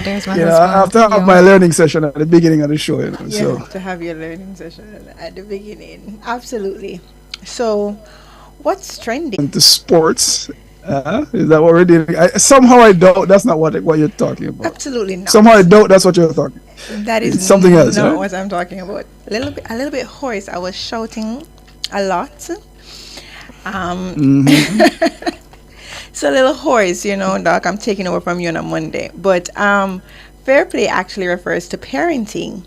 there's my You know, I have husband. to have my Yeah. learning session at the beginning of the show, you know. You So have to have your learning session at the beginning. Absolutely. So, what's trending? into sports, is that what we're doing? Somehow I doubt that's not what you're talking about. Absolutely Somehow I not. doubt that's what you're talking. That is It's something else, not right? what I'm talking about. A little bit hoarse. I was shouting a lot. Um, Hmm. so a little hoarse, Doc. I'm taking over from you on a Monday. But fair play actually refers to parenting,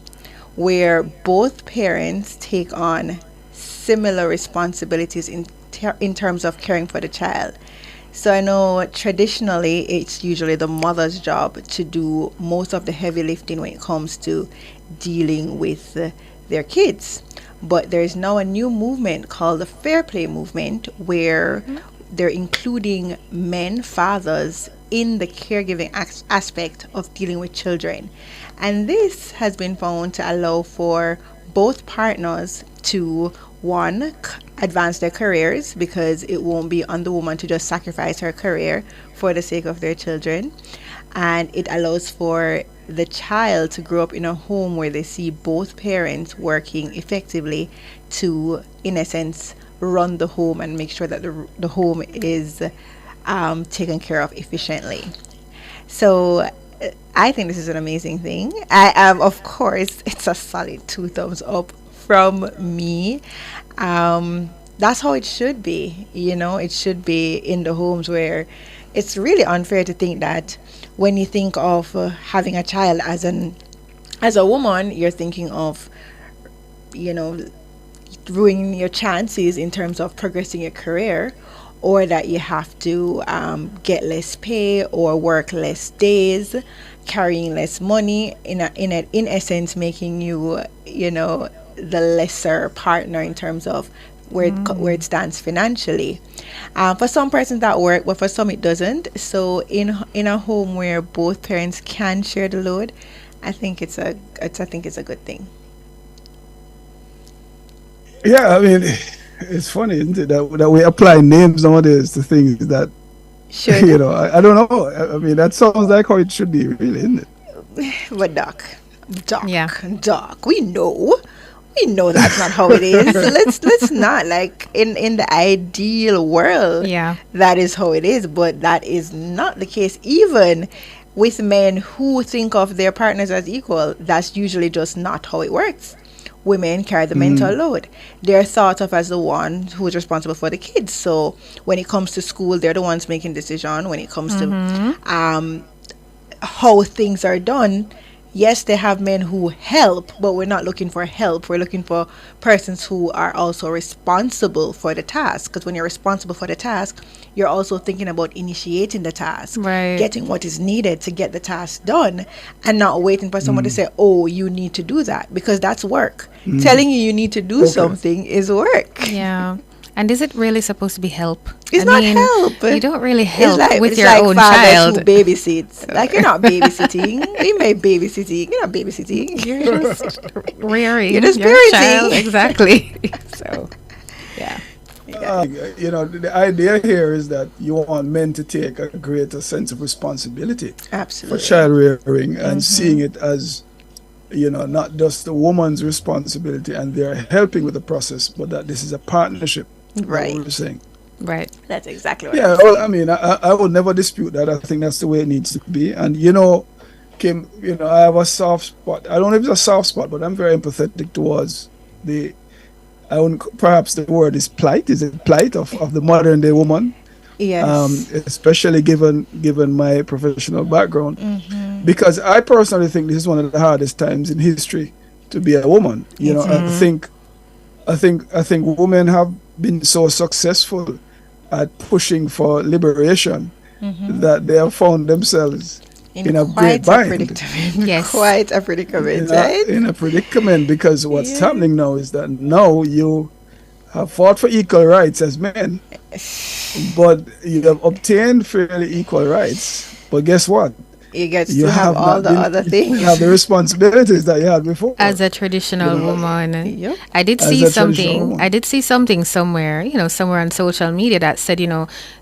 where both parents take on similar responsibilities in terms of caring for the child. So I know traditionally it's usually the mother's job to do most of the heavy lifting when it comes to dealing with their kids. But there is now a new movement called the Fair Play movement where they're including men, fathers, in the caregiving aspect of dealing with children. And this has been found to allow for both partners to, one, advance their careers because it won't be on the woman to just sacrifice her career for the sake of their children. And it allows for the child to grow up in a home where they see both parents working effectively to, in essence, run the home and make sure that the home is taken care of efficiently. So I think this is an amazing thing. I am, of course, it's a solid two thumbs up from me. That's how it should be. It should be in the homes where it's really unfair to think that when you think of having a child as a woman, you're thinking of, you know, ruining your chances in terms of progressing your career, or that you have to get less pay or work less days, carrying less money, in essence making you, the lesser partner in terms of where it stands financially. For some persons that work, but for some it doesn't. So in a home where both parents can share the load, I think it's a good thing. Yeah, I mean, it's funny, isn't it, that we apply names nowadays to things that Should. I don't know. I mean, that sounds like how it should be, really, isn't it? But Doc, Yeah. Doc, we know that's not how it is. Let's not, like, in the ideal world, Yeah. that is how it is, but that is not the case. Even with men who think of their partners as equal, that's usually just not how it works. Women carry the mental load. They're thought of as the one who's responsible for the kids. So when it comes to school, they're the ones making decision. When it comes to how things are done, yes, they have men who help, but we're not looking for help. We're looking for persons who are also responsible for the task. Because when you're responsible for the task, you're also thinking about initiating the task, Right. getting what is needed to get the task done, and not waiting for someone to say, "Oh, you need to do that," because that's work. Telling you need to do Okay. something is work. Yeah. And is it really supposed to be help? It's not help. You don't really help with it's your like own fathers child. who babysits. Like, you're not babysitting. We may babysitting. You're not babysitting. You're just rearing You're just your parenting. child. Exactly. So, yeah. The idea here is that you want men to take a greater sense of responsibility for Absolutely. child rearing and seeing it as, not just the woman's responsibility and they're helping with the process, but that this is a partnership. Right. What we're saying. Right. That's exactly what Yeah, I'm well, saying. I mean, I would never dispute that. I think that's the way it needs to be. And, Kim, I have a soft spot. I don't know if it's a soft spot, but I'm very empathetic towards perhaps the word is plight. Is it plight of the modern day woman? Yes. Especially given my professional background, because I personally think this is one of the hardest times in history to be a woman. I think women have been so successful at pushing for liberation that they have found themselves in a great quite a bind, predicament. Yes. Quite a predicament, in right? in a predicament, because what's Yeah. happening now is that now you have fought for equal rights as men, but you have obtained fairly equal rights. But guess what? You get You to have have all not the been, other you things. have the responsibilities that you had before. As a traditional woman, Yep. I did As see a traditional something. woman. I did see something somewhere, somewhere on social media that said,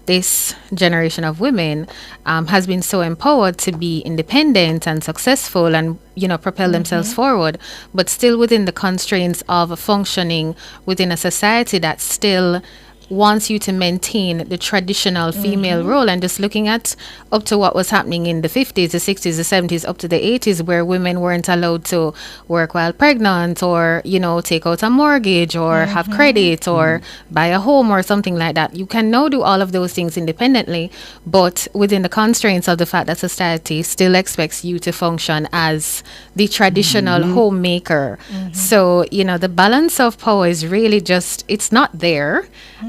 this generation of women has been so empowered to be independent and successful and, propel themselves forward, but still within the constraints of functioning within a society that still wants you to maintain the traditional female role. And just looking at up to what was happening in the 50s, the 60s, the 70s, up to the 80s, where women weren't allowed to work while pregnant or, take out a mortgage or have credit or buy a home or something like that. You can now do all of those things independently, but within the constraints of the fact that society still expects you to function as the traditional homemaker. So, the balance of power is really just, it's not there.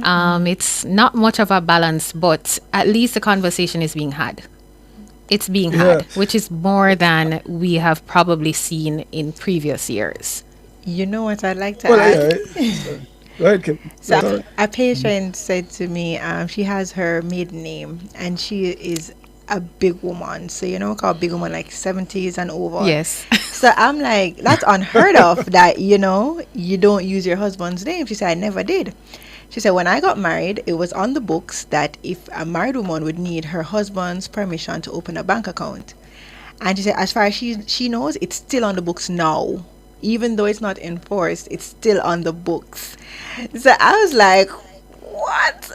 It's not much of a balance, but at least the conversation is being had. It's being had, which is more than we have probably seen in previous years. You know what I'd like to add? Go ahead, Kim. So Sorry. a patient said to me, she has her maiden name and she is a big woman. So call big woman like 70s and over. Yes. So I'm like, that's unheard of that, you don't use your husband's name. She said, I never did. She said, when I got married, it was on the books that if a married woman would need her husband's permission to open a bank account. And she said, as far as she knows, it's still on the books now. Even though it's not enforced, it's still on the books. So I was like, what?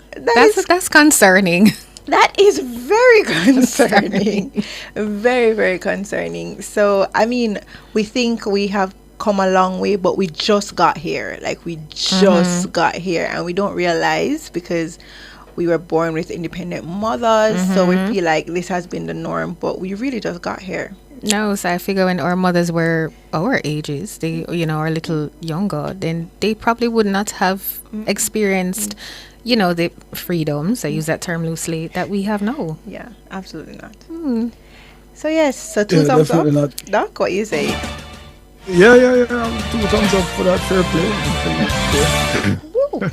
That's concerning. That is very concerning. Very, very concerning. So, we think we have come a long way, but we just got here. Like, we just got here, and we don't realize because we were born with independent mothers. So we feel like this has been the norm, but we really just got here. No, so I figure when our mothers were our ages, they, are a little younger, then they probably would not have experienced, the freedoms, I use that term loosely, that we have now. Yeah, absolutely not. So yes, so two thumbs up. definitely not. Doc, what you say? Yeah. 2 thumbs up for that fair play. Woo.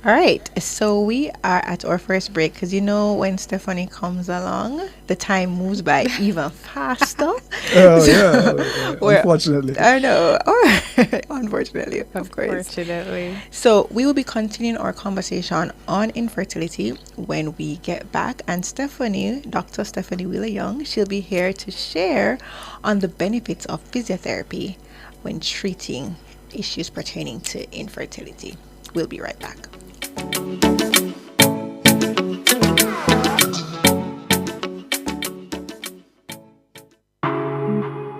All right, so we are at our first break because when Stephanie comes along, the time moves by even faster. Unfortunately. I know. Unfortunately, of course. Unfortunately. So we will be continuing our conversation on infertility when we get back. And Dr. Stephanie Wheeler-Young, she'll be here to share on the benefits of physiotherapy when treating issues pertaining to infertility. We'll be right back.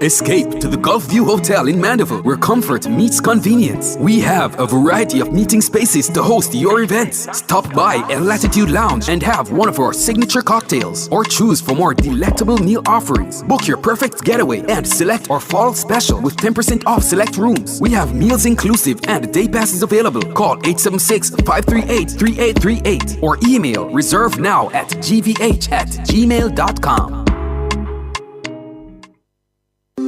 Escape to the Gulf View Hotel in Mandeville, where comfort meets convenience. We have a variety of meeting spaces to host your events. Stop by El Latitude Lounge and have one of our signature cocktails, or choose from our delectable meal offerings. Book your perfect getaway and select our fall special with 10% off select rooms. We have meals inclusive and day passes available. Call 876-538-3838 or email reservenow@gvh@gmail.com.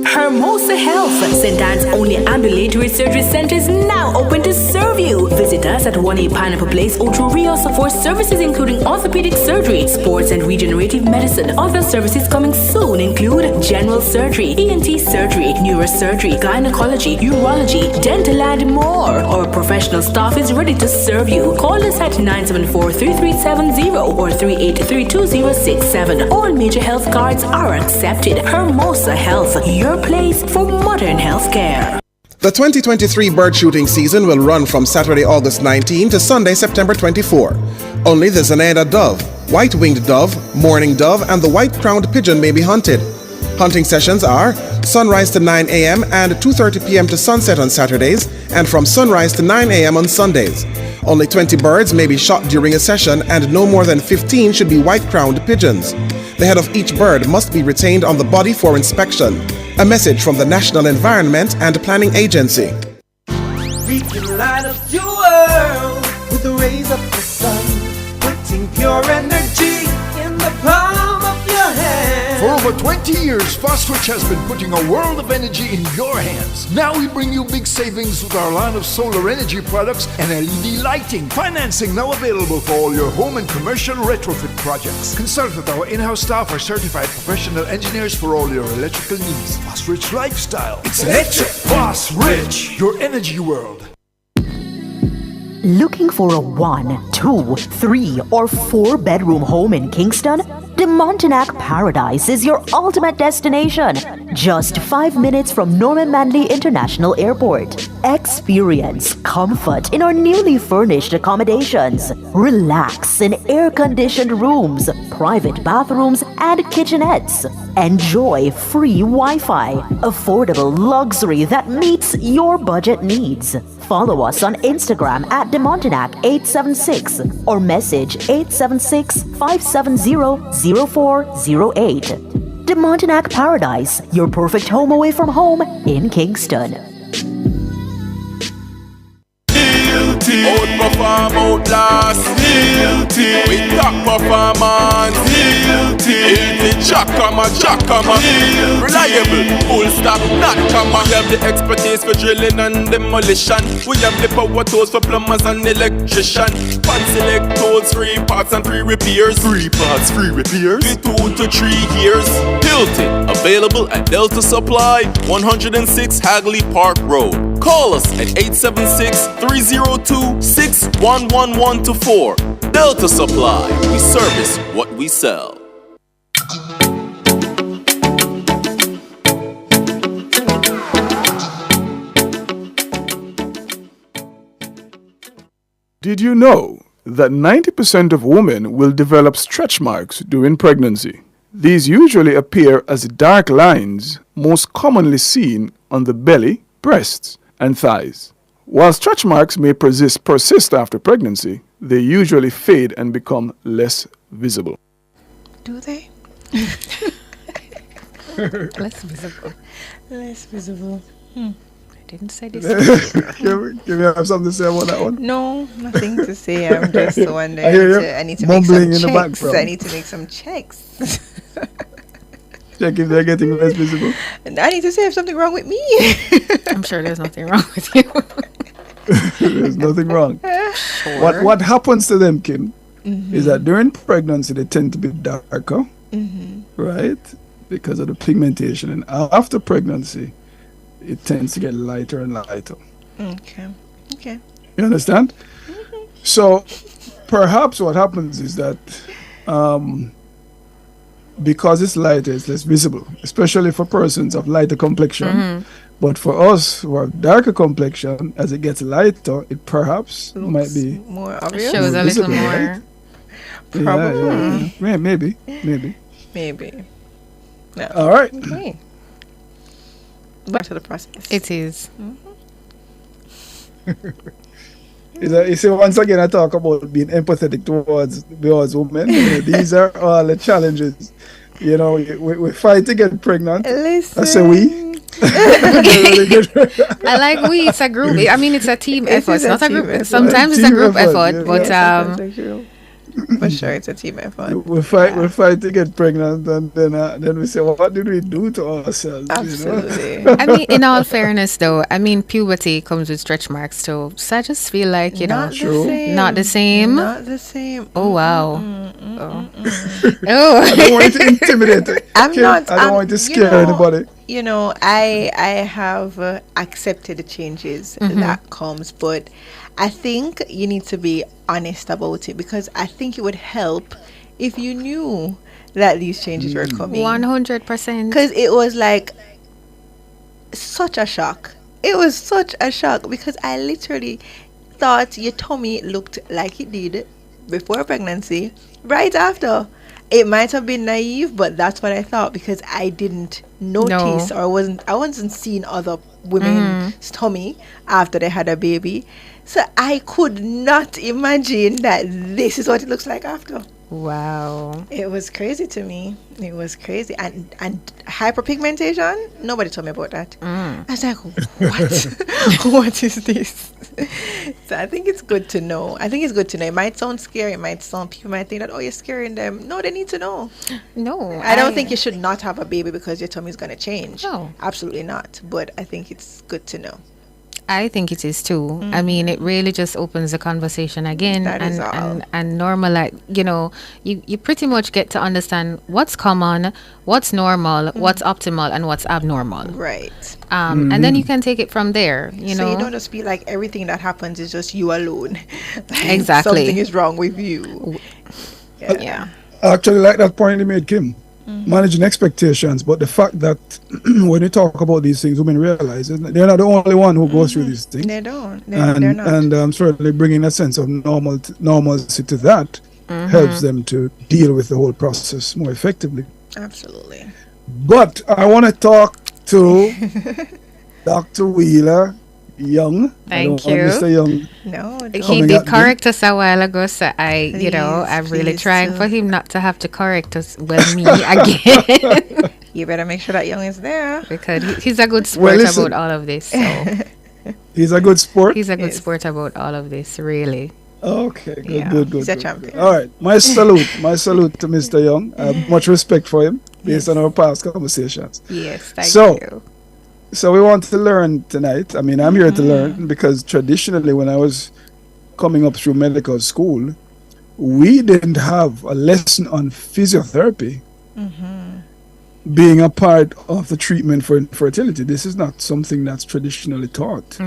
Hermosa Health, St. Anne's only ambulatory surgery center, is now open to serve you. Visit us at 1A Pineapple Place, Ocho Rios, for services including orthopedic surgery, sports and regenerative medicine. Other services coming soon include general surgery, ENT surgery, neurosurgery, gynecology, urology, dental, and more. Our professional staff is ready to serve you. Call us at 974-3370 or 383-2067. All major health cards are accepted. Hermosa Health, your place for modern healthcare. The 2023 bird shooting season will run from Saturday, August 19 to Sunday, September 24. Only the Zenaida dove, white-winged dove, mourning dove, and the white-crowned pigeon may be hunted. Hunting sessions are sunrise to 9 a.m. and 2:30 p.m. to sunset on Saturdays, and from sunrise to 9 a.m. on Sundays. Only 20 birds may be shot during a session, and no more than 15 should be white-crowned pigeons. The head of each bird must be retained on the body for inspection. A message from the National Environment and Planning Agency. We can light up your world with the rays of the sun, putting pure energy in the palm of your hand. For over 20 years, Fosrich has been putting a world of energy in your hands. Now we bring you big savings with our line of solar energy products and LED lighting. Financing now available for all your home and commercial retrofit projects. Consult with our in-house staff or certified professional engineers for all your electrical needs. Fosrich Lifestyle. It's electric. Fosrich, your energy world. Looking for a 1, 2, 3, or 4 bedroom home in Kingston? The Montanak Paradise is your ultimate destination. Just 5 minutes from Norman Manley International Airport. Experience comfort in our newly furnished accommodations. Relax in air-conditioned rooms, private bathrooms, and kitchenettes. Enjoy free Wi-Fi, affordable luxury that meets your budget needs. Follow us on Instagram at DeMontenac876 or message 876-570-0408. The Montanak Paradise, your perfect home away from home in Kingston. Outperform, outlast. We top performance. Easy Jackama. Reliable, full stop, not comma. We have the expertise for drilling and demolition. We have the power tools for plumbers and electrician. Pan select tools, 3 parts and 3 repairs. 3 parts, 3 repairs. 2 to 3 years. Hilton, available at Delta Supply, 106 Hagley Park Road. Call us at 876-302-6111-4. Delta Supply, we service what we sell. Did you know that 90% of women will develop stretch marks during pregnancy? These usually appear as dark lines, most commonly seen on the belly, breasts, and thighs. While stretch marks may persist after pregnancy, they usually fade and become less visible. Do they? Less visible. Less visible. I didn't say this. Can we have something to say about that one? No, nothing to say. I'm just wondering. I need to make Mumbling some in the checks. background. I need to make some checks. Check if they're getting less visible. And I need to say if something wrong with me. I'm sure there's nothing wrong with you. There's nothing wrong. Sure. What happens to them, Kim, is that during pregnancy they tend to be darker, right? Because of the pigmentation. And after pregnancy, it tends to get lighter and lighter. Okay. You understand? So perhaps what happens is that because it's lighter, it's less visible, especially for persons of lighter complexion. But for us who have darker complexion, as it gets lighter, it perhaps might be more obvious. Shows a little visible, more. right? Probably. Yeah, maybe. No. All right. Okay. Back to the process. It is. You see, once again, I talk about being empathetic towards women. These are all the challenges. We fight to get pregnant. Listen. I say we. I like we. It's a group. I mean, it's a team effort. It's not a group. Sometimes it's a group effort, but for sure, it's a team effort. We fight to get pregnant, and then we say, well, what did we do to ourselves? Absolutely. I mean, in all fairness, though, puberty comes with stretch marks too. So I just feel like Not the same. Not the same. Oh wow. I don't want to intimidate. I don't want to scare anybody. I have accepted the changes that comes, but I think you need to be honest about it, because I think it would help if you knew that these changes were coming. 100%. Because it was like such a shock. It was such a shock because I literally thought your tummy looked like it did before pregnancy, right after. It might have been naive, but that's what I thought, because I didn't notice or I wasn't seeing other women's tummy after they had a baby. So I could not imagine that this is what it looks like after. Wow. It was crazy to me. It was crazy. And hyperpigmentation, nobody told me about that. I was like, what? What is this? So I think it's good to know. I think it's good to know. It might sound scary. It might sound, people might think that, oh, you're scaring them. No, they need to know. No, I don't think you should not have a baby because your tummy is going to change. No. Absolutely not. But I think it's good to know. I think it is too. I mean, it really just opens the conversation again, That is all. and normalize. You pretty much get to understand what's common, what's normal, what's optimal, and what's abnormal. Right. And then you can take it from there. You So know, you don't just be like everything that happens is just you alone. Like, Exactly. Something is wrong with you. yeah. I actually like that point you made, Kim. Managing expectations, but the fact that when you talk about these things, women realize that they're not the only one who goes through these things. They don't. They're not. And certainly bringing a sense of normalcy to that helps them to deal with the whole process more effectively. Absolutely. But I want to talk to Dr. Wheeler Young. I don't Thank want you. Mr. Young. No, He Coming did at me. correct us a while ago, so I'm really please trying do. for him not to have to correct us. Well, me again, you better make sure that young is there. because he's a good sport listen. about all of this. So He's a good sport. he's a good Yes. sport about all of this, really. Okay, good, Yeah. good, good. He's a good, champion. good. All right, my salute to Mr. Young. I have much respect for him based on our past conversations. Yes, thank So- you. So we want to learn tonight. I mean, I'm here to learn because traditionally, when I was coming up through medical school, we didn't have a lesson on physiotherapy being a part of the treatment for infertility. This is not something that's traditionally taught.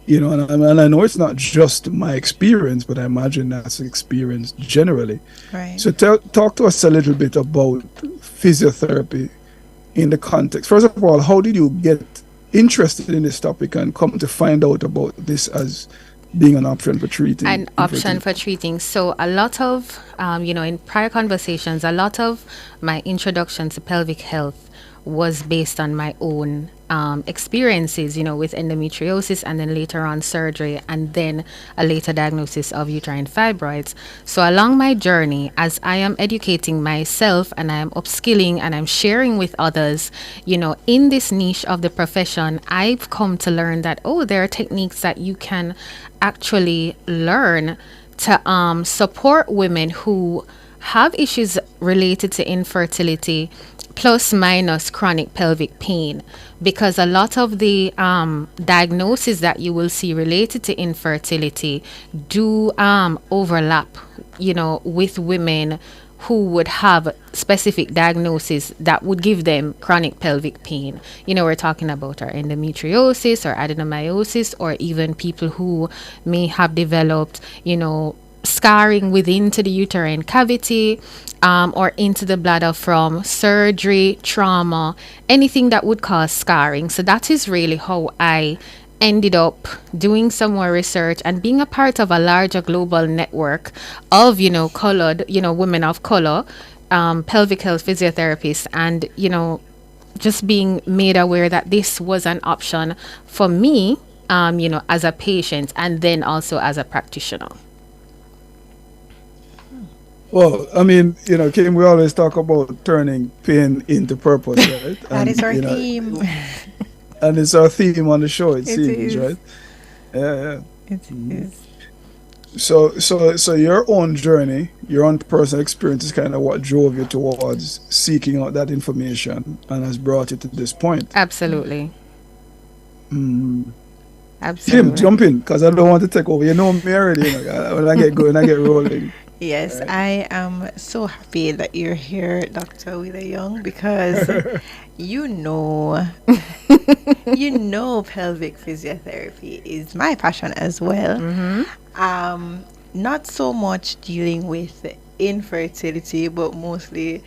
You know, and I know it's not just my experience, but I imagine that's experience generally. Right. So talk to us a little bit about physiotherapy in the context. First of all, how did you get interested in this topic and come to find out about this as being an option for treating? An option infertility? for treating. So a lot of, in prior conversations, a lot of my introduction to pelvic health was based on my own experiences, with endometriosis and then later on surgery and then a later diagnosis of uterine fibroids. So along my journey, as I am educating myself and I am upskilling and I'm sharing with others, in this niche of the profession, I've come to learn that, there are techniques that you can actually learn to support women who have issues related to infertility plus minus chronic pelvic pain, because a lot of the diagnoses that you will see related to infertility do overlap, with women who would have specific diagnoses that would give them chronic pelvic pain. We're talking about our endometriosis or adenomyosis, or even people who may have developed, scarring within to the uterine cavity, or into the bladder from surgery, trauma, anything that would cause scarring. So that is really how I ended up doing some more research and being a part of a larger global network of, colored, women of color, pelvic health physiotherapists, and, just being made aware that this was an option for me, as a patient and then also as a practitioner. Well, I mean, Kim, we always talk about turning pain into purpose, right? That is our you know, theme. And it's our theme on the show, it It seems, is. right? Yeah. It is. So your own journey, your own personal experience is kind of what drove you towards seeking out that information and has brought you to this point. Absolutely. Kim, Absolutely. jump in, because I don't want to take over. You know me already. When I get going, I get rolling. Yes, I am so happy that you're here, Dr. Wheeler Young, because you know pelvic physiotherapy is my passion as well. Not so much dealing with infertility, but mostly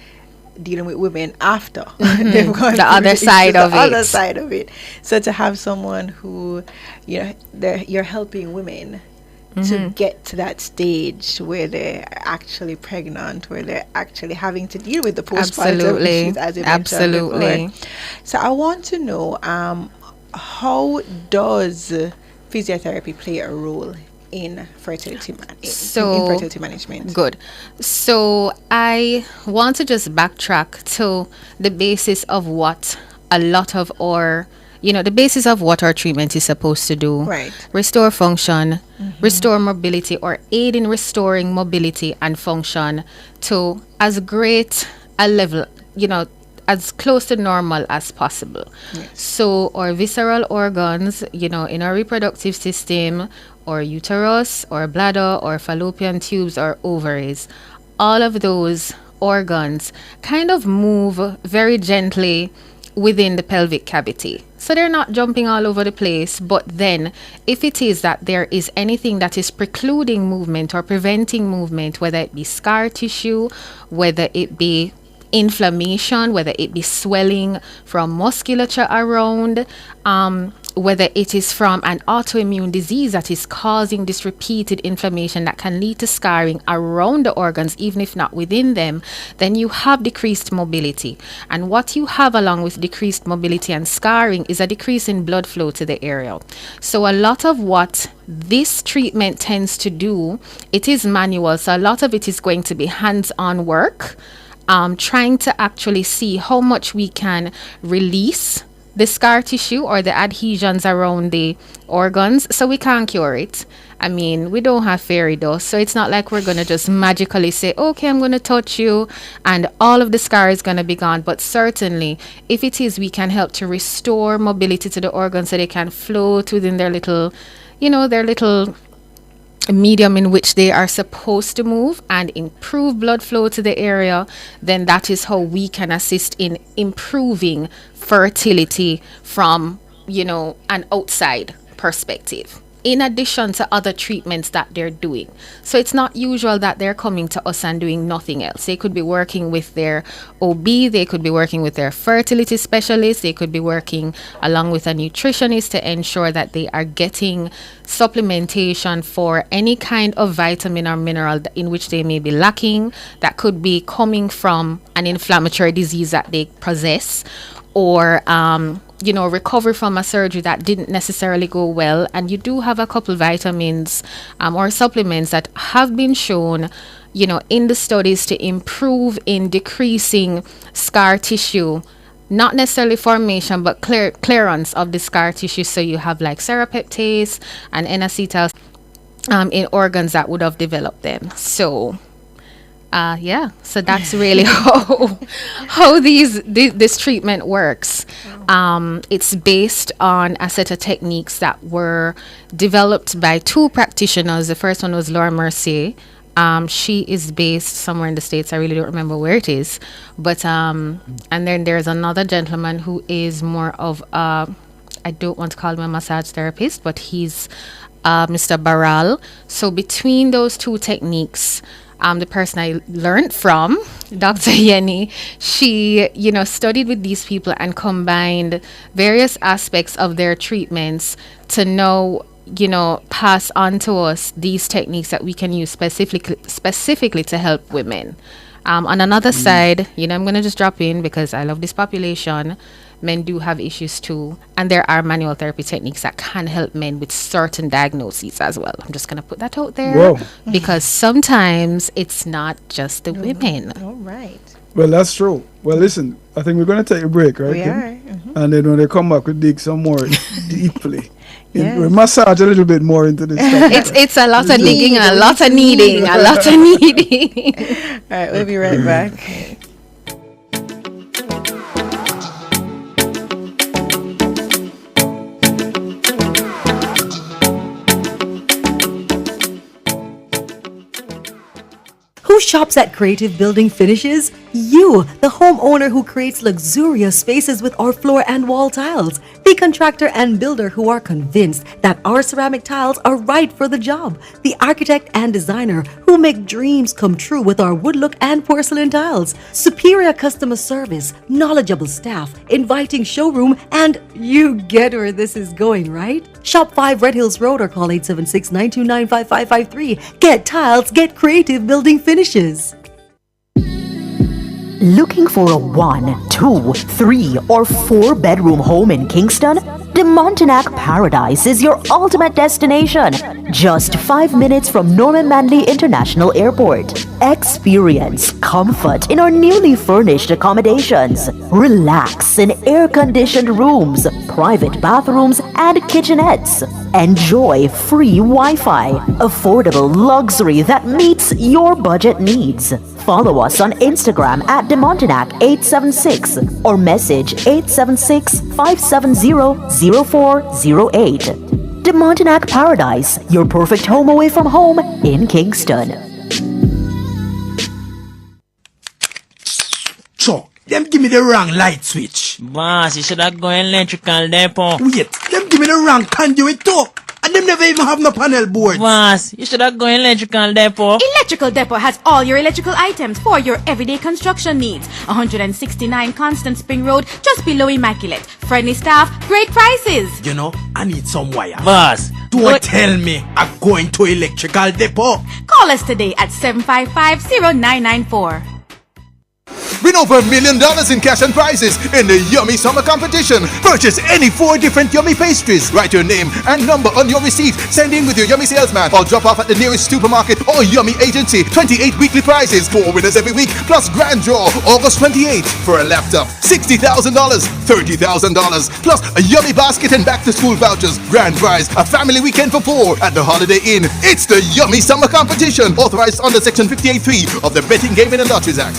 dealing with women after they've gone The through other side of the other it. side of it. So to have someone who, you're helping women to get to that stage where they're actually pregnant, where they're actually having to deal with the postpartum Absolutely. issues, as you mentioned Absolutely. before. So I want to know, how does physiotherapy play a role in fertility infertility management? Good. So I want to just backtrack to the basis of what a lot of our the basis of what our treatment is supposed to do. Right. Restore function, restore mobility, or aid in restoring mobility and function to as great a level, as close to normal as possible. Yes. So our visceral organs, in our reproductive system, or uterus, or bladder, or fallopian tubes, or ovaries, all of those organs kind of move very gently within the pelvic cavity. So they're not jumping all over the place, but then if it is that there is anything that is precluding movement or preventing movement, whether it be scar tissue, whether it be inflammation, whether it be swelling from musculature around, whether it is from an autoimmune disease that is causing this repeated inflammation that can lead to scarring around the organs, even if not within them, then you have decreased mobility. And what you have along with decreased mobility and scarring is a decrease in blood flow to the area. So a lot of what this treatment tends to do, it is manual. So a lot of it is going to be hands-on work, trying to actually see how much we can release the scar tissue or the adhesions around the organs. So we can't cure it. I mean, we don't have fairy dust, so it's not like we're going to just magically say, okay, I'm going to touch you and all of the scar is going to be gone. But certainly, if it is, we can help to restore mobility to the organs so they can float within their little, their little medium in which they are supposed to move and improve blood flow to the area, then that is how we can assist in improving fertility from, an outside perspective, in addition to other treatments that they're doing. So it's not usual that they're coming to us and doing nothing else. They could be working with their OB, they could be working with their fertility specialist, they could be working along with a nutritionist to ensure that they are getting supplementation for any kind of vitamin or mineral in which they may be lacking, that could be coming from an inflammatory disease that they possess, or recover from a surgery that didn't necessarily go well. And you do have a couple vitamins or supplements that have been shown, in the studies to improve in decreasing scar tissue, not necessarily formation, but clearance of the scar tissue. So you have like serrapeptase and N-acetyl in organs that would have developed them. So so that's really how this treatment works. It's based on a set of techniques that were developed by two practitioners. The first one was Laura Mercier. She is based somewhere in the States. I really don't remember where it is. But and then there's another gentleman who is more of I don't want to call him a massage therapist, but he's Mr. Barral. So between those two techniques, the person I learned from, Dr. Yenny, she, studied with these people and combined various aspects of their treatments to know, pass on to us these techniques that we can use specifically to help women. On another side, I'm going to just drop in because I love this population. Men do have issues too, and there are manual therapy techniques that can help men with certain diagnoses as well. I'm just going to put that out there because sometimes it's not just the women. All right. Well, that's true. Well, listen, I think we're going to take a break, right? We Kim? are. And then when they come back, we dig some more deeply. Yes. We massage a little bit more into this stuff. It's a lot of digging and a lot of kneading, a lot of kneading. All right, we'll be right back. Who shops at Creative Building Finishes? You, the homeowner who creates luxurious spaces with our floor and wall tiles. The contractor and builder who are convinced that our ceramic tiles are right for the job. The architect and designer who make dreams come true with our wood look and porcelain tiles. Superior customer service, knowledgeable staff, inviting showroom, and you get where this is going, right? Shop 5 Red Hills Road or call 876-929-5553. Get tiles, get Creative Building Finishes. Looking for a 1, 2, 3, or 4 bedroom home in Kingston? De Montenac Paradise is your ultimate destination. Just 5 minutes from Norman Manley International Airport. Experience comfort in our newly furnished accommodations. Relax in air-conditioned rooms, private bathrooms, and kitchenettes. Enjoy free Wi-Fi, affordable luxury that meets your budget needs. Follow us on Instagram at DeMontenac876 or message 876-570-0408. De Montenac Paradise, your perfect home away from home in Kingston. Chuck, them give me the wrong light switch. Boss, you should have gone electrical depot. Wait, them give me the wrong conduit too. And them never even have no panel boards. Boss, you should have gone electrical depot. Electrical Depot has all your electrical items for your everyday construction needs. 169 Constant Spring Road, just below Immaculate. Friendly staff, great prices. You know, I need some wire. Boss, don't tell me I'm going to Electrical Depot. Call us today at 755-0994. Win over $1 million in cash and prizes in the Yummy Summer Competition. Purchase any 4 different Yummy pastries. Write your name and number on your receipt. Send in with your Yummy salesman or drop off at the nearest supermarket or Yummy agency. 28 weekly prizes, 4 winners every week, plus grand draw August 28th for a laptop. $60,000, $30,000, plus a Yummy basket and back-to-school vouchers. Grand prize, a family weekend for 4 at the Holiday Inn. It's the Yummy Summer Competition, authorized under Section 58.3 of the Betting, Gaming and Lotteries Act.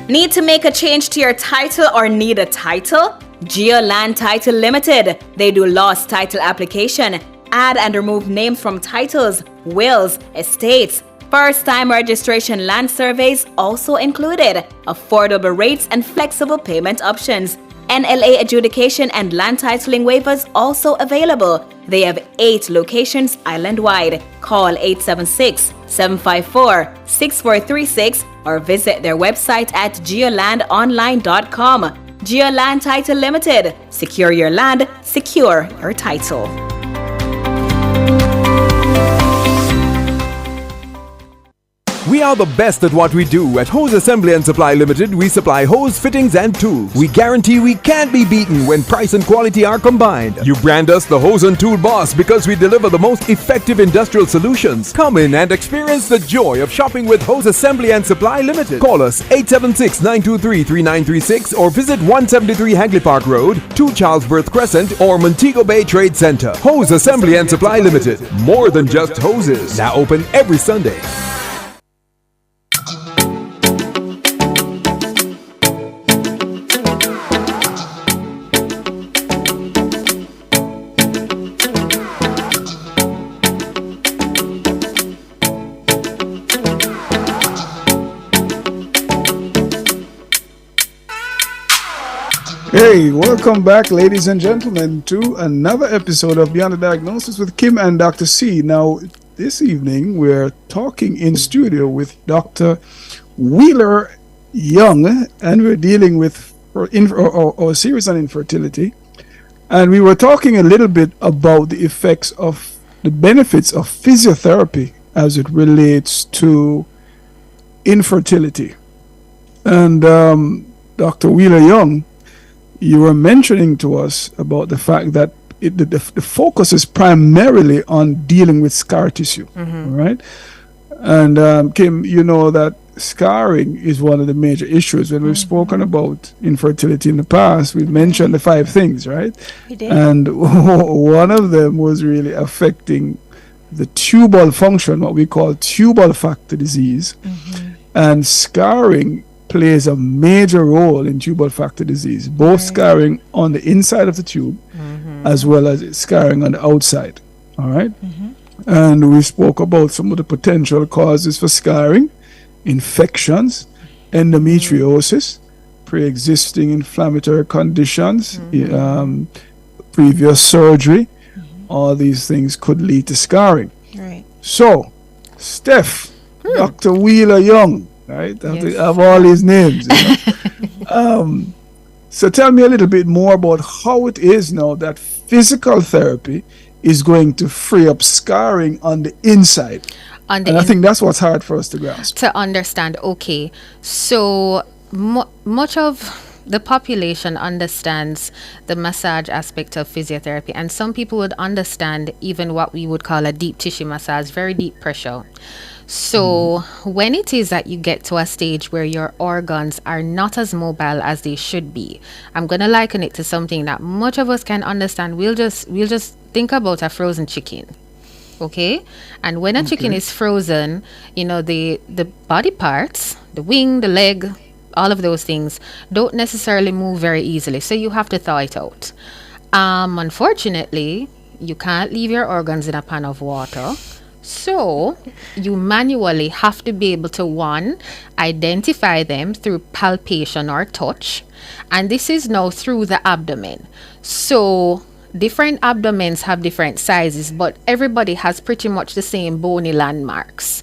Need to make a change to your title or need a title? GeoLand Title Limited. They do lost title application, add and remove names from titles, wills, estates. First-time registration land surveys also included. Affordable rates and flexible payment options. NLA adjudication and land titling waivers also available. They have 8 locations island-wide. Call 876-754-6436 or visit their website at geolandonline.com. GeoLand Title Limited. Secure your land, secure your title. We are the best at what we do. At Hose Assembly and Supply Limited, we supply hose fittings and tools. We guarantee we can't be beaten when price and quality are combined. You brand us the Hose and Tool Boss because we deliver the most effective industrial solutions. Come in and experience the joy of shopping with Hose Assembly and Supply Limited. Call us 876-923-3936 or visit 173 Hagley Park Road, 2 Charles Worth Crescent or Montego Bay Trade Center. Hose Assembly and Supply Limited. More than just hoses. Now open every Sunday. Hey, welcome back, ladies and gentlemen, to another episode of Beyond the Diagnosis with Kim and Dr. C. Now, this evening, we're talking in studio with Dr. Wheeler Young, and we're dealing with a series on infertility. And we were talking a little bit about the effects of the benefits of physiotherapy as it relates to infertility. And Dr. Wheeler Young, you were mentioning to us about the fact that the focus is primarily on dealing with scar tissue, right? And Kim, you know that scarring is one of the major issues. When we've spoken about infertility in the past, we've mentioned the 5 things, right? We did. And one of them was really affecting the tubal function, what we call tubal factor disease. And scarring plays a major role in tubal factor disease, both scarring on the inside of the tube as well as scarring on the outside. All right? And we spoke about some of the potential causes for scarring: infections, endometriosis, pre-existing inflammatory conditions, previous surgery. All these things could lead to scarring. Right. So, Steph, Dr. Wheeler Young, right? I have all his names. You know? So tell me a little bit more about how it is now that physical therapy is going to free up scarring on the inside. And I think that's what's hard for us to grasp. To understand, okay. So much of the population understands the massage aspect of physiotherapy, and some people would understand even what we would call a deep tissue massage, very deep pressure. So when it is that you get to a stage where your organs are not as mobile as they should be, I'm gonna liken it to something that much of us can understand. We'll just think about a frozen chicken. Okay, and when a chicken is frozen, the body parts, the wing, the leg, all of those things don't necessarily move very easily, so you have to thaw it out. Unfortunately, you can't leave your organs in a pan of water, so you manually have to be able to, one, identify them through palpation or touch, and this is now through the abdomen. So different abdomens have different sizes, but everybody has pretty much the same bony landmarks,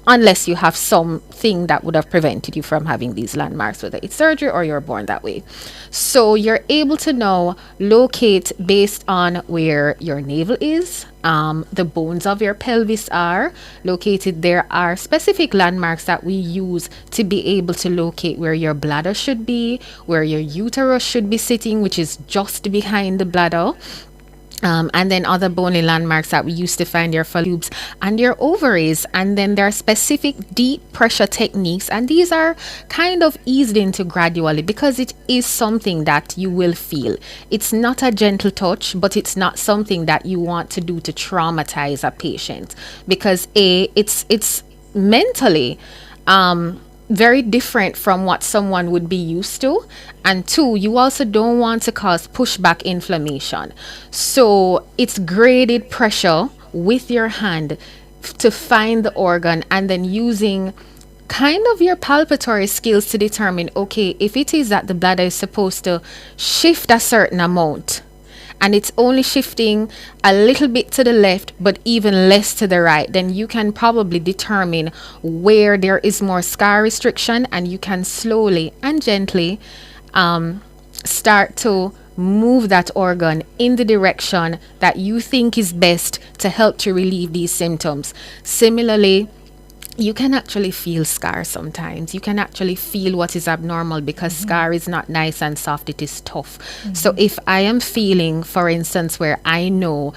unless you have something that would have prevented you from having these landmarks, whether it's surgery or you're born that way. So you're able to now locate based on where your navel is, the bones of your pelvis are located. There are specific landmarks that we use to be able to locate where your bladder should be, where your uterus should be sitting, which is just behind the bladder. And then other bony landmarks that we used to find your fallopian tubes and your ovaries. And then there are specific deep pressure techniques, and these are kind of eased into gradually because it is something that you will feel. It's not a gentle touch, but it's not something that you want to do to traumatize a patient, because it's mentally very different from what someone would be used to, and two, you also don't want to cause pushback inflammation. So it's graded pressure with your hand to find the organ, and then using kind of your palpatory skills to determine, okay, if it is that the bladder is supposed to shift a certain amount and it's only shifting a little bit to the left but even less to the right, then you can probably determine where there is more scar restriction, and you can slowly and gently start to move that organ in the direction that you think is best to help to relieve these symptoms. Similarly, you can actually feel scar sometimes. You can actually feel what is abnormal, because scar is not nice and soft, it is tough. So if I am feeling, for instance, where I know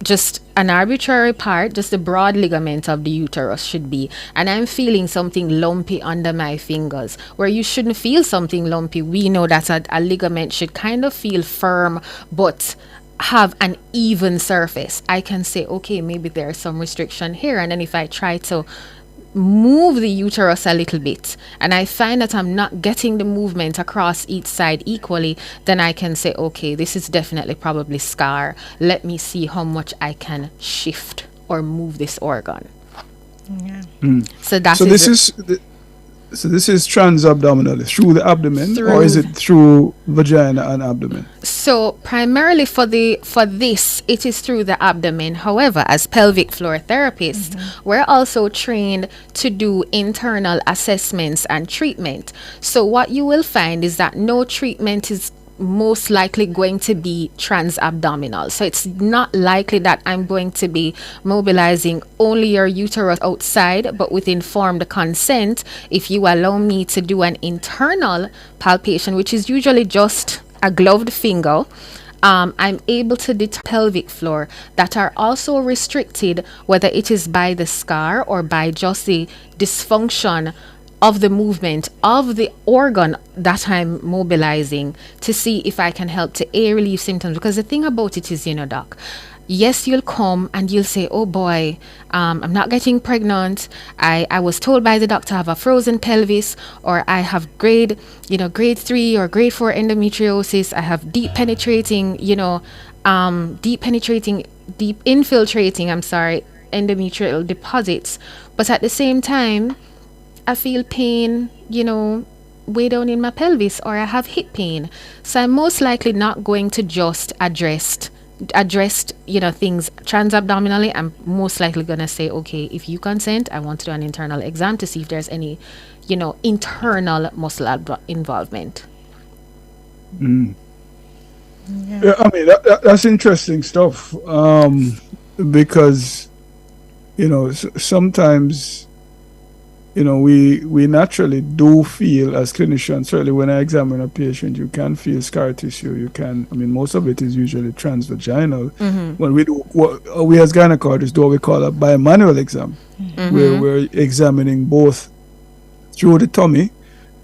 just an arbitrary part, just the broad ligament of the uterus should be, and I'm feeling something lumpy under my fingers, where you shouldn't feel something lumpy. We know that a ligament should kind of feel firm but have an even surface. I can say, okay, maybe there's some restriction here, and then if I try to move the uterus a little bit and I find that I'm not getting the movement across each side equally, then I can say, okay, this is definitely probably scar. Let me see how much I can shift or move this organ. Yeah. So that's So this is transabdominal, through the abdomen, or is it through vagina and abdomen? So primarily for this, it is through the abdomen. However, as pelvic floor therapists, we're also trained to do internal assessments and treatment. So what you will find is that no treatment is most likely going to be transabdominal. So it's not likely that I'm going to be mobilizing only your uterus outside, but with informed consent, if you allow me to do an internal palpation, which is usually just a gloved finger, I'm able to detect pelvic floor that are also restricted, whether it is by the scar or by just the dysfunction of the movement of the organ that I'm mobilizing, to see if I can help to relieve symptoms. Because the thing about it is, doc, yes, you'll come and you'll say, oh boy, I'm not getting pregnant. I was told by the doctor I have a frozen pelvis, or I have grade 3 or grade 4 endometriosis. I have deep infiltrating endometrial deposits. But at the same time, I feel pain, way down in my pelvis, or I have hip pain. So I'm most likely not going to just address things transabdominally. I'm most likely going to say, okay, if you consent, I want to do an internal exam to see if there's any, internal muscle involvement. Yeah, I mean, that's interesting stuff, because, sometimes we naturally do feel as clinicians, certainly when I examine a patient, you can feel scar tissue. Most of it is usually transvaginal. When we as gynecologists do what we call a bimanual exam, where we're examining both through the tummy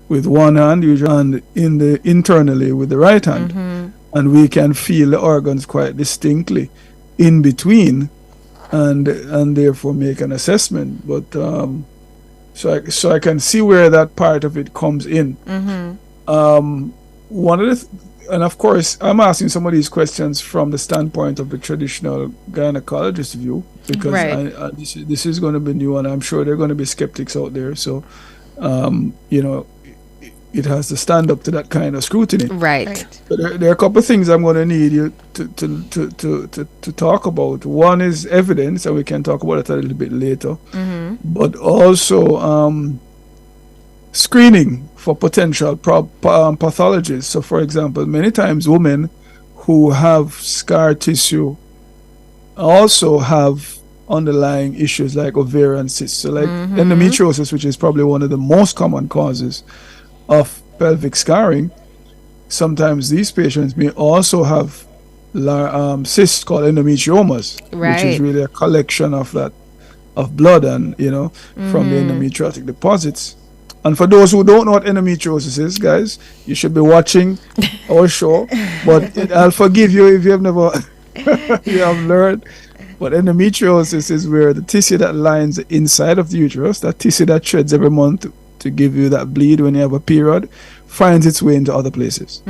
with one hand, usually, and internally with the right hand. And we can feel the organs quite distinctly in between, and therefore make an assessment. But so I can see where that part of it comes in. One of and of course, I'm asking some of these questions from the standpoint of the traditional gynecologist view, because this is going to be new, and I'm sure there are going to be skeptics out there. So, it has to stand up to that kind of scrutiny. Right. But there are a couple of things I'm going to need you to talk about. One is evidence, and we can talk about it a little bit later. But also screening for potential pathologies. So, for example, many times women who have scar tissue also have underlying issues like ovarian cysts. So, like endometriosis, which is probably one of the most common causes of pelvic scarring. Sometimes these patients may also have cysts called endometriomas, which is really a collection of blood and from the endometriotic deposits. And for those who don't know what endometriosis is, guys, you should be watching our show. But I'll forgive you if you have never you have learned. But endometriosis is where the tissue that lines the inside of the uterus, that tissue that sheds every month to give you that bleed when you have a period, finds its way into other places.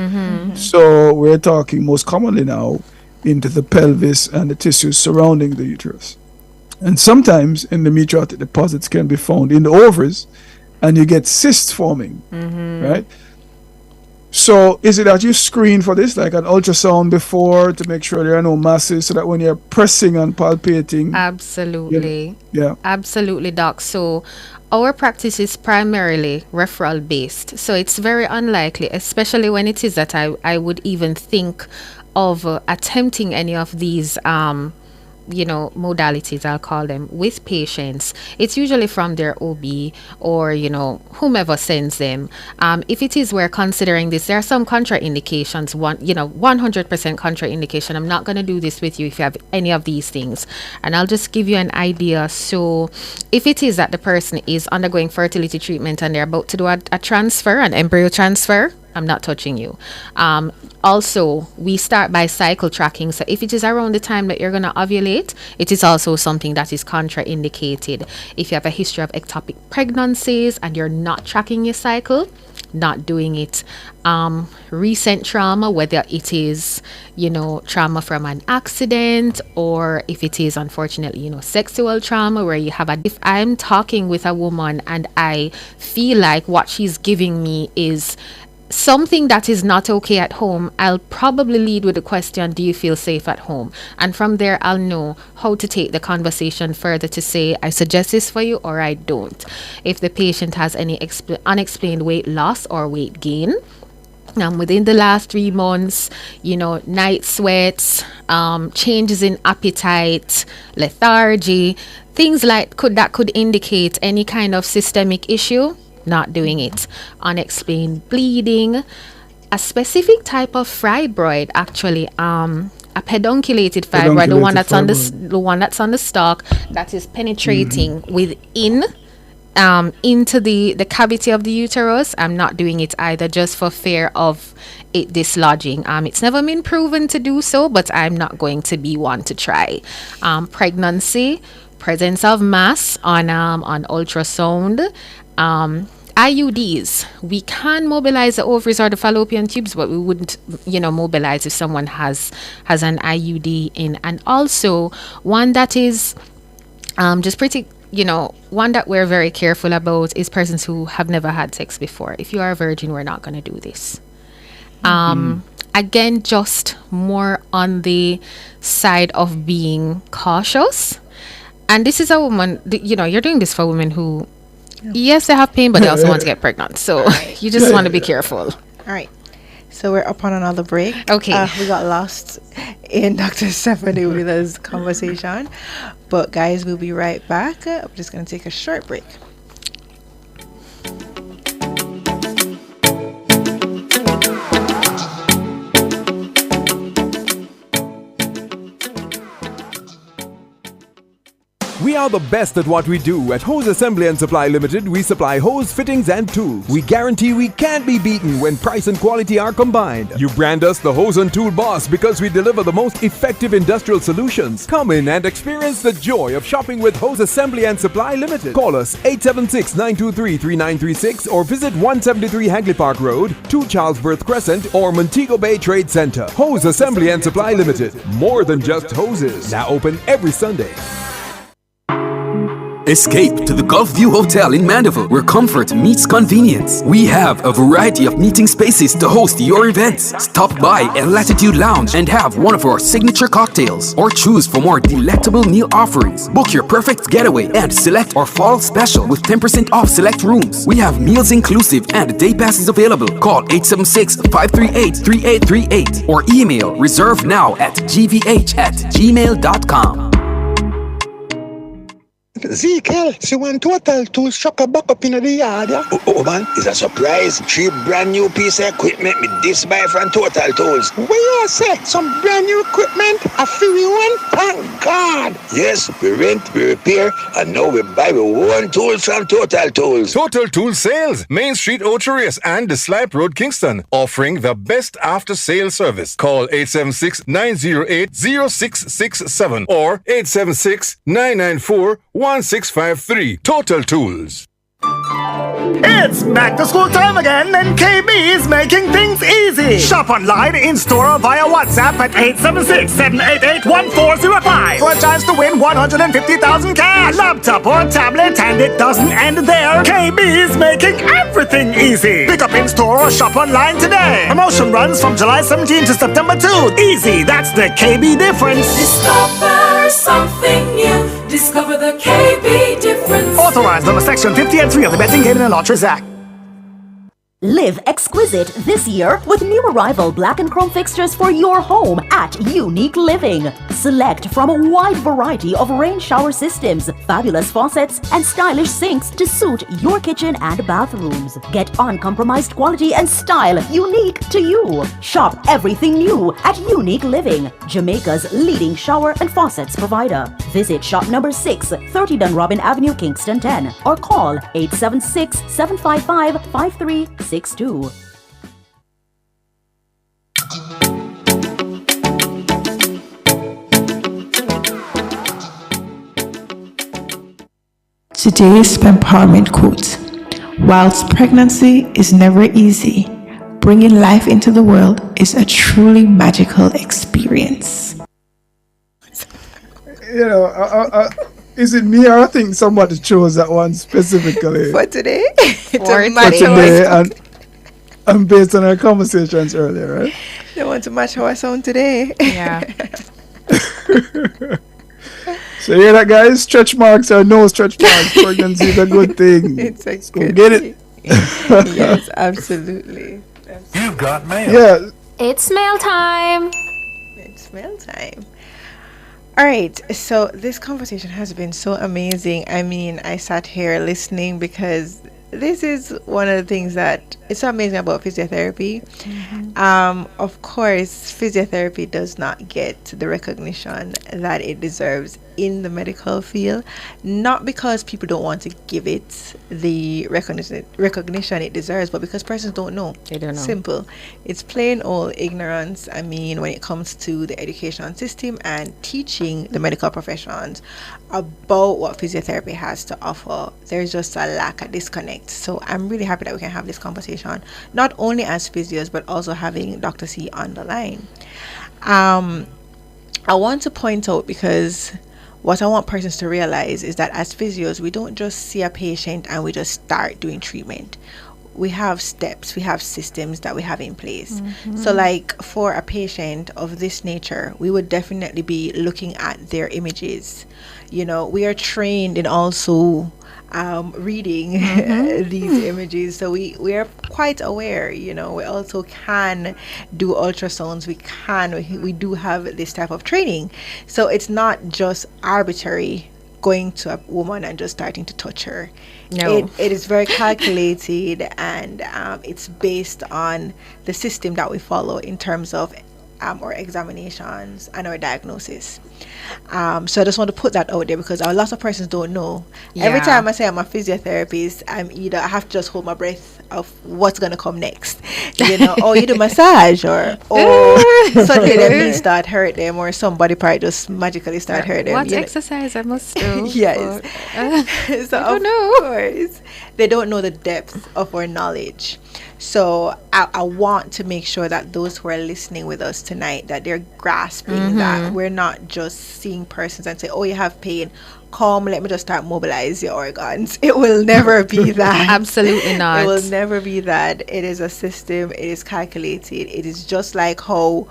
So we're talking most commonly now into the pelvis and the tissues surrounding the uterus. And sometimes endometriotic deposits can be found in the ovaries, and you get cysts forming, right? So is it that you screen for this, like an ultrasound before, to make sure there are no masses, so that when you're pressing and palpating? Absolutely. Yeah. Absolutely, Doc. So our practice is primarily referral based. So it's very unlikely, especially when it is that I would even think of attempting any of these modalities, I'll call them, with patients. It's usually from their OB or, whomever sends them. If it is we're considering this, there are some contraindications, 100% contraindication. I'm not going to do this with you if you have any of these things. And I'll just give you an idea. So if it is that the person is undergoing fertility treatment and they're about to do a transfer, an embryo transfer, I'm not touching you. Also, we start by cycle tracking. So if it is around the time that you're going to ovulate, it is also something that is contraindicated. If you have a history of ectopic pregnancies and you're not tracking your cycle, not doing it. Recent trauma, whether it is, trauma from an accident, or if it is, unfortunately, sexual trauma, where you have if I'm talking with a woman and I feel like what she's giving me is something that is not okay at home, I'll probably lead with the question, do you feel safe at home? And from there, I'll know how to take the conversation further to say, I suggest this for you or I don't. If the patient has any unexplained weight loss or weight gain, within the last 3 months, night sweats, changes in appetite, lethargy, things like that could indicate any kind of systemic issue, not doing it. Unexplained bleeding, a specific type of fibroid, actually, a pedunculated fibroid, the one that's on the stalk, that is penetrating within into the cavity of the uterus. I'm not doing it either, just for fear of it dislodging. It's never been proven to do so, but I'm not going to be one to try. Pregnancy, presence of mass on ultrasound. IUDs, we can mobilize the ovaries or the fallopian tubes, but we wouldn't, mobilize if someone has an IUD in. And also one that is just pretty, one that we're very careful about is persons who have never had sex before. If you are a virgin, we're not going to do this. Again, just more on the side of being cautious. And this is a woman, you're doing this for women who, yes, they have pain, but they also want to get pregnant. So you just want to be careful. All right. So we're up on another break. Okay. We got lost in Dr. Stephanie Wheeler's conversation. But guys, we'll be right back. I'm just going to take a short break. are the best at what we do. At Hose Assembly and Supply Limited, we supply hose, fittings, and tools. We guarantee we can't be beaten when price and quality are combined. You brand us the Hose and Tool Boss because we deliver the most effective industrial solutions. Come in and experience the joy of shopping with Hose Assembly and Supply Limited. Call us 876-923-3936 or visit 173 Hagley Park Road, 2 Charlesworth Crescent or Montego Bay Trade Center. Hose Assembly and Supply Limited. More than just hoses. Now open every Sunday. Escape to the Gulf View Hotel in Mandeville, where comfort meets convenience. We have a variety of meeting spaces to host your events. Stop by El Latitude Lounge and have one of our signature cocktails, or choose from our delectable meal offerings. Book your perfect getaway and select our fall special with 10% off select rooms. We have meals inclusive and day passes available. Call 876-538-3838 or email reserve-now@gvh@gmail.com. Ezekiel, see one Total Tools truck a back up in the yard, yeah? Oh man, it's a surprise. 3 brand new piece of equipment with this buy from Total Tools. What you say? Some brand new equipment? A free one? Thank God. Yes, we rent, we repair, and now we buy with one tools from Total Tools. Total Tools Sales, Main Street, Ocho Rios, and the Slipe Road, Kingston, offering the best after-sale service. Call 876-908-0667 or 876-994-1653. Total Tools. It's back to school time again, and KB is making things easy. Shop online, in store, or via WhatsApp at 876-788-1405 for a chance to win 150,000 cash, laptop or tablet, and it doesn't end there. KB is making everything easy. Pick up in store or shop online today. Promotion runs from July 17 to September 2. Easy, that's the KB difference. Discover something new. Discover the KB difference. Authorized under Section 50 and 3 of the Betting, Gaming and Lotteries Act. Live exquisite this year with new arrival black and chrome fixtures for your home at Unique Living. Select from a wide variety of rain shower systems, fabulous faucets, and stylish sinks to suit your kitchen and bathrooms. Get uncompromised quality and style unique to you. Shop everything new at Unique Living, Jamaica's leading shower and faucets provider. Visit shop number 6, 30 Dunrobin Avenue, Kingston 10, or call 876-755-5362. Today's empowerment quote: whilst pregnancy is never easy, bringing life into the world is a truly magical experience. You know, is it me or I think somebody chose that one specifically for today? For today, and based on our conversations earlier, right? They want to match our sound today. Yeah. So you hear that, guys? Stretch marks or no stretch marks? Pregnancy is a good thing. It's a Let's go good get it. Yes, absolutely. You've got mail. Yeah. It's mail time. It's mail time. All right, so this conversation has been so amazing. I mean, I sat here listening because this is one of the things that is so amazing about physiotherapy. Of course, physiotherapy does not get the recognition that it deserves in the medical field, not because people don't want to give it the recognition it deserves, but because persons don't know. They don't know. Simple. It's plain old ignorance. I mean, when it comes to the education system and teaching the medical professions about what physiotherapy has to offer, there's just a lack, a disconnect. So I'm really happy that we can have this conversation, not only as physios, but also having Dr. C on the line. I want to point out, because what I want persons to realize is that as physios, we don't just see a patient and we just start doing treatment. We have steps, we have systems that we have in place. So like for a patient of this nature, we would definitely be looking at their images. You know, we are trained in also reading these images, so we are quite aware. You know, we also can do ultrasounds, we do have this type of training, so it's not just arbitrary going to a woman and just starting to touch her. No, it is very calculated, and it's based on the system that we follow in terms of our examinations and our diagnosis. So I just want to put that out there because a lot of persons don't know. Every Yeah. time I say I'm a physiotherapist, I have to just hold my breath of what's gonna come next. Oh, you do massage, or suddenly their knee start hurt them, or some body part just magically start hurt them. What exercise I must do? Yes. So I don't know. of course, they don't know the depth of our knowledge. So I want to make sure that those who are listening with us tonight, that they're grasping that we're not just seeing persons and say, oh, you have pain, come, let me just start mobilize your organs. It will never be that. Absolutely not. It will never be that. It is a system. It is calculated. It is just like how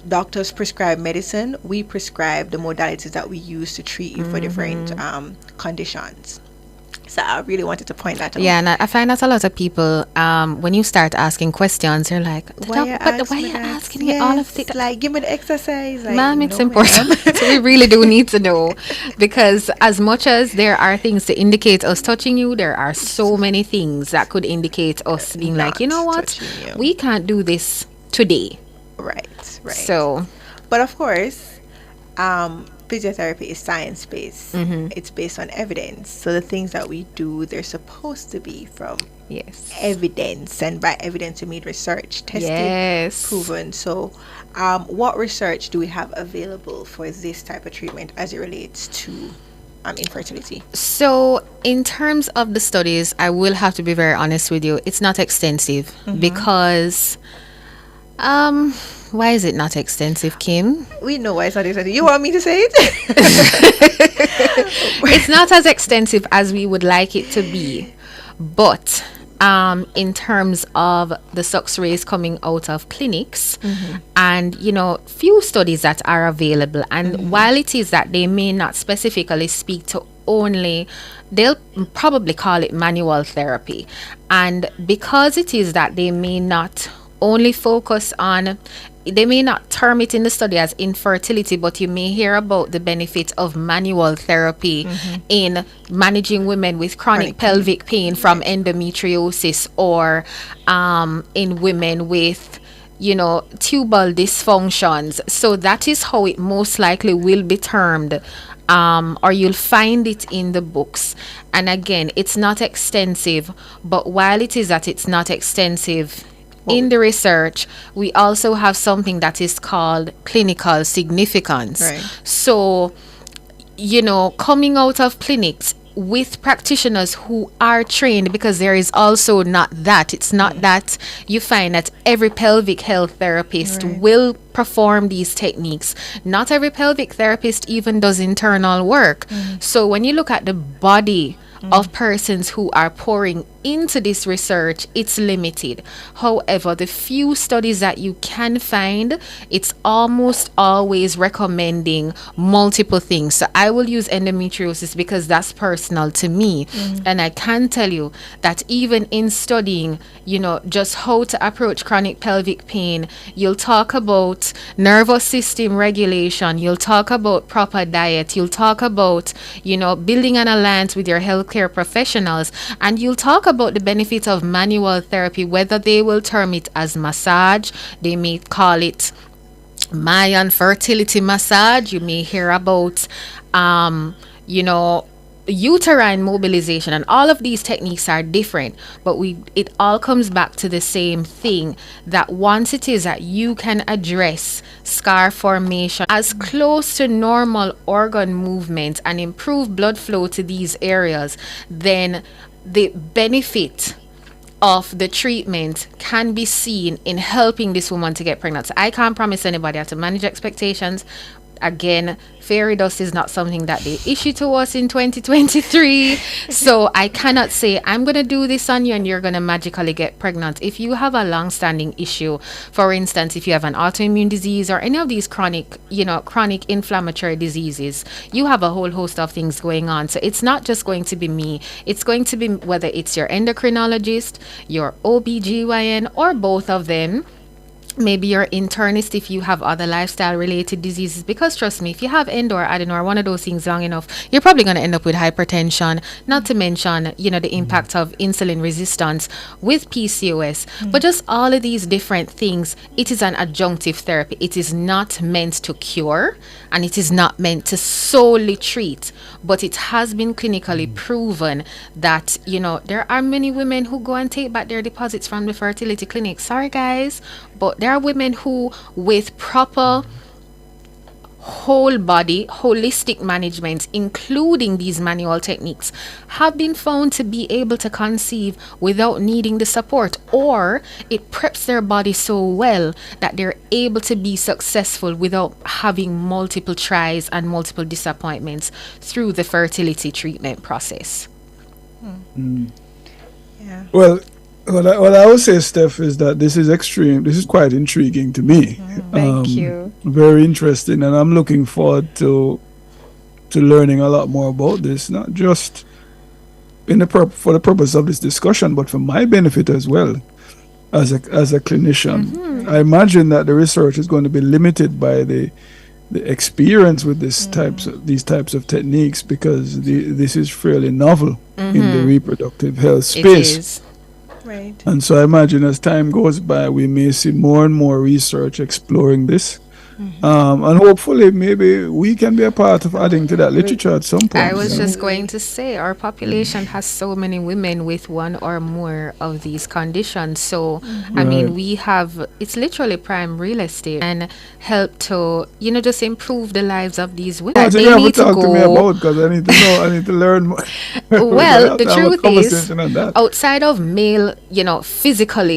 doctors prescribe medicine. We prescribe the modalities that we use to treat you for different conditions. So I really wanted to point that out. Yeah, and I find that a lot of people, when you start asking questions, you're like, why are you asking me all of this? Like, give me the exercise. Like, Ma'am, it's no, important. So we really do need to know, because as much as there are things to indicate us touching you, there are so many things that could indicate us being like, you know what, we can't do this today. Right. So, but of course, physiotherapy is science-based. It's based on evidence. So the things that we do, they're supposed to be from evidence, and by evidence we mean research, tested, proven. So what research do we have available for this type of treatment as it relates to infertility? So in terms of the studies, I will have to be very honest with you, it's not extensive because why is it not extensive, Kim? We know why it's not extensive. You want me to say it? It's not as extensive as we would like it to be, but in terms of the success rates coming out of clinics and few studies that are available, and while it is that they may not specifically speak to only, they'll probably call it manual therapy, and because it is that they may not only focus on, they may not term it in the study as infertility, but you may hear about the benefit of manual therapy in managing women with chronic pelvic pain from endometriosis, or in women with tubal dysfunctions. So that is how it most likely will be termed, or you'll find it in the books. And again, it's not extensive, but while it is that it's not extensive in the research, we also have something that is called clinical significance. So, coming out of clinics with practitioners who are trained, because there is also not that. It's not that you find that every pelvic health therapist will perform these techniques. Not every pelvic therapist even does internal work. So when you look at the body of persons who are pouring into this research, it's limited. However, the few studies that you can find, it's almost always recommending multiple things. So I will use endometriosis because that's personal to me. And I can tell you that even in studying, just how to approach chronic pelvic pain, you'll talk about nervous system regulation, you'll talk about proper diet, you'll talk about, building an alliance with your healthcare professionals, and you'll talk about the benefit of manual therapy, whether they will term it as massage, they may call it Mayan fertility massage, you may hear about uterine mobilization, and all of these techniques are different, but it all comes back to the same thing, that once it is that you can address scar formation as close to normal organ movement and improve blood flow to these areas, then the benefit of the treatment can be seen in helping this woman to get pregnant. So I can't promise anybody how to manage expectations. Again, fairy dust is not something that they issue to us in 2023. So I cannot say, I'm going to do this on you and you're going to magically get pregnant. If you have a long-standing issue, for instance, if you have an autoimmune disease or any of these chronic inflammatory diseases, you have a whole host of things going on. So it's not just going to be me. It's going to be whether it's your endocrinologist, your OBGYN, or both of them. maybe you're internist if you have other lifestyle related diseases, because trust me, if you have endo or adeno or one of those things long enough, you're probably going to end up with hypertension, not to mention, you know, the impact of insulin resistance with PCOS. But just all of these different things, it is an adjunctive therapy. It is not meant to cure, and it is not meant to solely treat, but it has been clinically proven that, you know, there are many women who go and take back their deposits from the fertility clinic. Sorry guys, but there are women who, with proper whole body holistic management, including these manual techniques, have been found to be able to conceive without needing the support, or it preps their body so well that they're able to be successful without having multiple tries and multiple disappointments through the fertility treatment process. Yeah. Well, what I would say, Steph, is that this is extreme. This is quite intriguing to me. Thank you. Very interesting, and I'm looking forward to learning a lot more about this. Not just for the purpose of this discussion, but for my benefit as well, as a clinician. I imagine that the research is going to be limited by the experience with these types of techniques, because this is fairly novel in the reproductive health space. It is. Right. And so I imagine as time goes by, we may see more and more research exploring this. And hopefully maybe we can be a part of adding to that literature at some point. I was just going to say, our population has so many women with one or more of these conditions. So, I mean, we have, it's literally prime real estate, and help to, you know, just improve the lives of these women. What you need to talk to me about, because I need to know, I need to learn more. Well, the Have a truth is, conversation on that. outside of male, you know, physical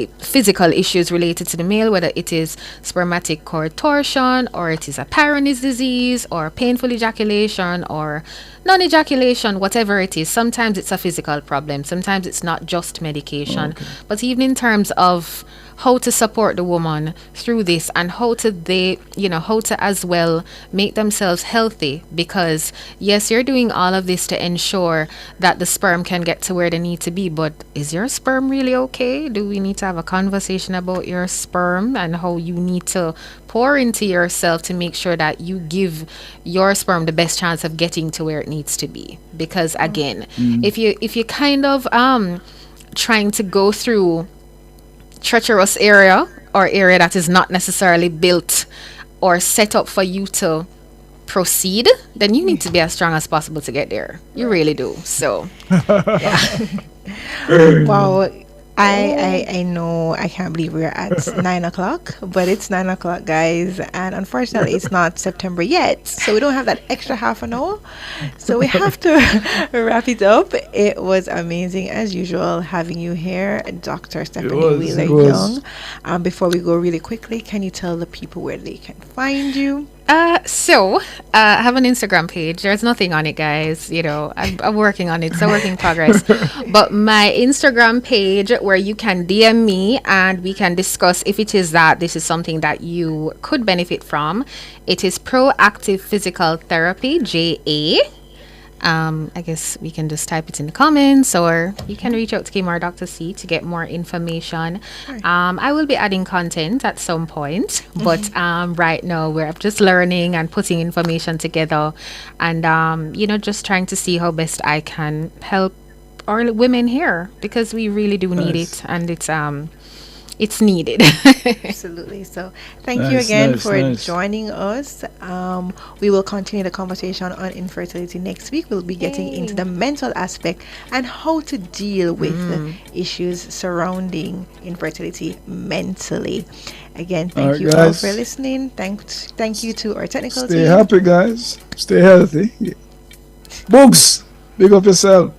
issues related to the male, whether it is spermatic cord torsion, or it is a Peyronie's disease, or painful ejaculation, or non-ejaculation, whatever it is, sometimes it's a physical problem, sometimes it's not just medication. But even in terms of how to support the woman through this, and how to as well make themselves healthy, because yes, you're doing all of this to ensure that the sperm can get to where they need to be, but is your sperm really okay? Do we need to have a conversation about your sperm and how you need to pour into yourself to make sure that you give your sperm the best chance of getting to where it needs to be? Because again, if you kind of trying to go through treacherous area, or area that is not necessarily built or set up for you to proceed, then you need to be as strong as possible to get there. You really do. So Wow. I know, I can't believe we're at 9 o'clock, but it's 9 o'clock, guys, and unfortunately it's not September yet, so we don't have that extra half an hour, so we have to wrap it up. It was amazing as usual having you here, Dr. Stephanie Wheeler-Young. Before we go, really quickly, can you tell the people where they can find you? So I have an Instagram page. There's nothing on it, guys. You know, I'm working on it. It's a work in progress. But my Instagram page, where you can DM me and we can discuss if it is that this is something that you could benefit from. It is Proactive Physical Therapy, JA. I guess we can just type it in the comments, or you can reach out to Kimar Dr. C to get more information. I will be adding content at some point, but right now we're just learning and putting information together, and you know, just trying to see how best I can help our women here, because we really do need it, and it's needed. Absolutely. So thank you again for joining us. We will continue the conversation on infertility next week. We'll be getting into the mental aspect and how to deal with the issues surrounding infertility mentally. Again, thank you all for listening. Thank you to our technical team. Stay happy, guys. Stay healthy. Boogs, big up yourself.